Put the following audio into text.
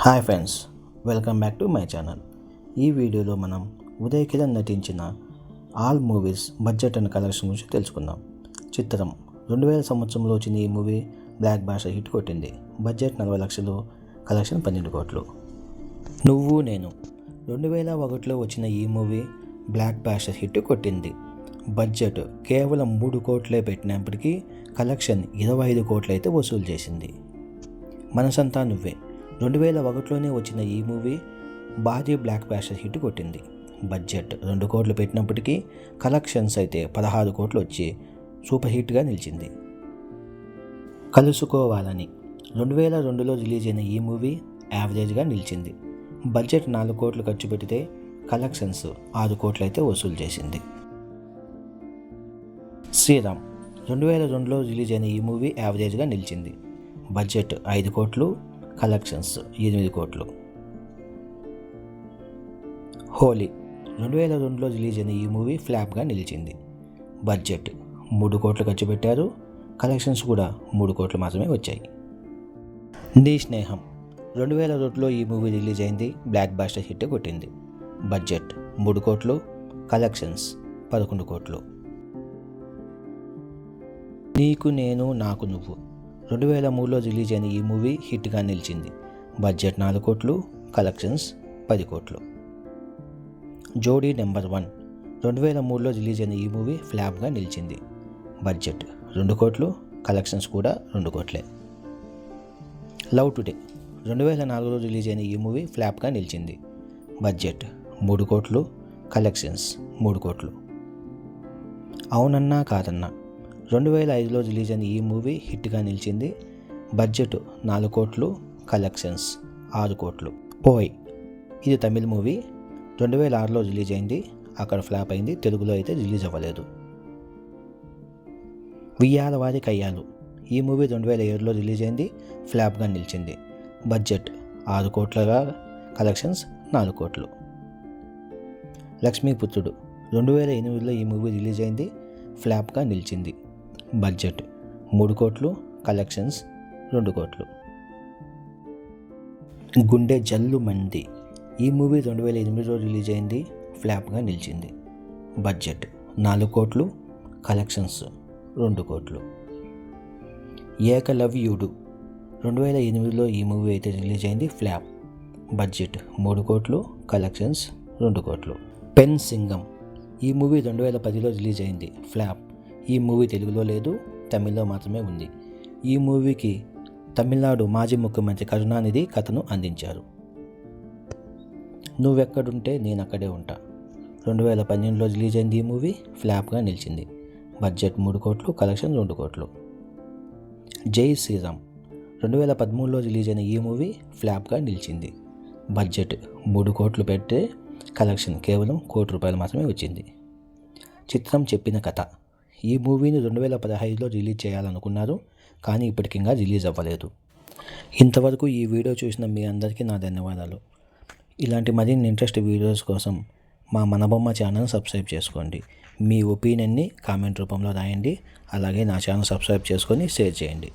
Hi friends, welcome back to my channel. ఈ వీడియోలో మనం ఉదయ్ కిరణ్ నటించిన all movies budget and collection గురించి తెలుసుకుందాం. చిత్రం 2000 సంవత్సరంలో వచ్చిన ఈ మూవీ బ్లాక్ బాస్టర్ హిట్ కొట్టింది. బడ్జెట్ 40 లక్షలు, కలెక్షన్ 12 కోట్లు. నువ్వు నేను 2001లో వచ్చిన ఈ మూవీ బ్లాక్ బాస్టర్ హిట్ కొట్టింది. బడ్జెట్ కేవలం 3 కోట్లే పెట్టినప్పటికీ కలెక్షన్ 25 కోట్లు అయితే వసూలు చేసింది. మనసంతా నువ్వే 2001లోనే వచ్చిన ఈ మూవీ భారీ బ్లాక్ బాస్టర్ హిట్ కొట్టింది. బడ్జెట్ 2 కోట్లు పెట్టినప్పటికీ కలెక్షన్స్ అయితే 16 కోట్లు వచ్చి సూపర్ హిట్గా నిలిచింది. కలుసుకోవాలని 2002లో రిలీజ్ అయిన ఈ మూవీ యావరేజ్గా నిలిచింది. బడ్జెట్ 4 కోట్లు ఖర్చు పెడితే కలెక్షన్స్ 6 కోట్లు అయితే వసూలు చేసింది. శ్రీరామ్ 2002లో రిలీజ్ అయిన ఈ మూవీ యావరేజ్గా నిలిచింది. బడ్జెట్ 5 కోట్లు, కలెక్షన్స్ 8 కోట్లు. హోలీ 2002లో రిలీజ్ అయిన ఈ మూవీ ఫ్లాప్గా నిలిచింది. బడ్జెట్ 3 కోట్లు ఖర్చు పెట్టారు, కలెక్షన్స్ కూడా 3 కోట్లు మాత్రమే వచ్చాయి. నీ స్నేహం 2002లో ఈ మూవీ రిలీజ్ అయింది. బ్లాక్ బాస్టర్ హిట్ కొట్టింది. బడ్జెట్ 3 కోట్లు, కలెక్షన్స్ 11 కోట్లు. నీకు నేను నాకు నువ్వు 2003లో రిలీజ్ అయిన ఈ మూవీ హిట్గా నిలిచింది. బడ్జెట్ 4 కోట్లు, కలెక్షన్స్ 10 కోట్లు. జోడీ నెంబర్ 1 2003లో రిలీజ్ అయిన ఈ మూవీ ఫ్లాప్గా నిలిచింది. బడ్జెట్ 2 కోట్లు, కలెక్షన్స్ కూడా 2 కోట్లే. లవ్ టుడే 2004లో రిలీజ్ అయిన ఈ మూవీ ఫ్లాప్గా నిలిచింది. బడ్జెట్ 3 కోట్లు, కలెక్షన్స్ 3 కోట్లు. అవునన్నా కాదన్నా 2005లో రిలీజ్ అయిన ఈ మూవీ హిట్గా నిలిచింది. బడ్జెట్ 4 కోట్లు, కలెక్షన్స్ 6 కోట్లు. పోయ్ ఇది తమిళ్ మూవీ. 2006లో రిలీజ్ అయింది. అక్కడ ఫ్లాప్ అయింది. తెలుగులో అయితే రిలీజ్ అవ్వలేదు. వియ్యాల వారి కయ్యాలు ఈ మూవీ 2007లో రిలీజ్ అయింది. ఫ్లాప్గా నిలిచింది. బడ్జెట్ 6 కోట్లుగా, కలెక్షన్స్ 4 కోట్లు. లక్ష్మీపుత్రుడు 2008లో ఈ మూవీ రిలీజ్ అయింది. ఫ్లాప్గా నిలిచింది. బడ్జెట్ 3 కోట్లు, కలెక్షన్స్ 2 కోట్లు. గుండె జల్లు మంది ఈ మూవీ 2008లో రిలీజ్ అయింది. ఫ్లాప్గా నిలిచింది. బడ్జెట్ 4 కోట్లు, కలెక్షన్స్ 2 కోట్లు. ఏకలవ్యుడు 2008లో ఈ మూవీ అయితే రిలీజ్ అయింది. ఫ్లాప్. బడ్జెట్ 3 కోట్లు, కలెక్షన్స్ 2 కోట్లు. పెన్ సింగం ఈ మూవీ 2010లో రిలీజ్ అయింది. ఫ్లాప్. ఈ మూవీ తెలుగులో లేదు, తమిళ్లో మాత్రమే ఉంది. ఈ మూవీకి తమిళనాడు మాజీ ముఖ్యమంత్రి కరుణానిధి కథను అందించారు. నువ్వెక్కడుంటే నేనక్కడే ఉంటా 2012లో రిలీజ్ అయింది. ఈ మూవీ ఫ్లాప్గా నిలిచింది. బడ్జెట్ 3 కోట్లు, కలెక్షన్ 2 కోట్లు. జై శ్రీరామ్ 2013లో రిలీజ్ అయిన ఈ మూవీ ఫ్లాప్గా నిలిచింది. బడ్జెట్ 3 కోట్లు పెడితే కలెక్షన్ కేవలం ₹1 మాత్రమే వచ్చింది. చిత్రం చెప్పిన కథ ఈ మూవీని 2015లో రిలీజ్ చేయాలనుకున్నారు, కానీ ఇప్పటికింకా రిలీజ్ అవ్వలేదు. ఇంతవరకు ఈ వీడియో చూసిన మీ అందరికీ నా ధన్యవాదాలు. ఇలాంటి మరిన్ని ఇంట్రెస్ట్ వీడియోస్ కోసం మా మనబొమ్మ ఛానల్ సబ్స్క్రైబ్ చేసుకోండి. మీ ఒపీనియన్ని కామెంట్ రూపంలో రాయండి. అలాగే నా ఛానల్ సబ్స్క్రైబ్ చేసుకొని షేర్ చేయండి.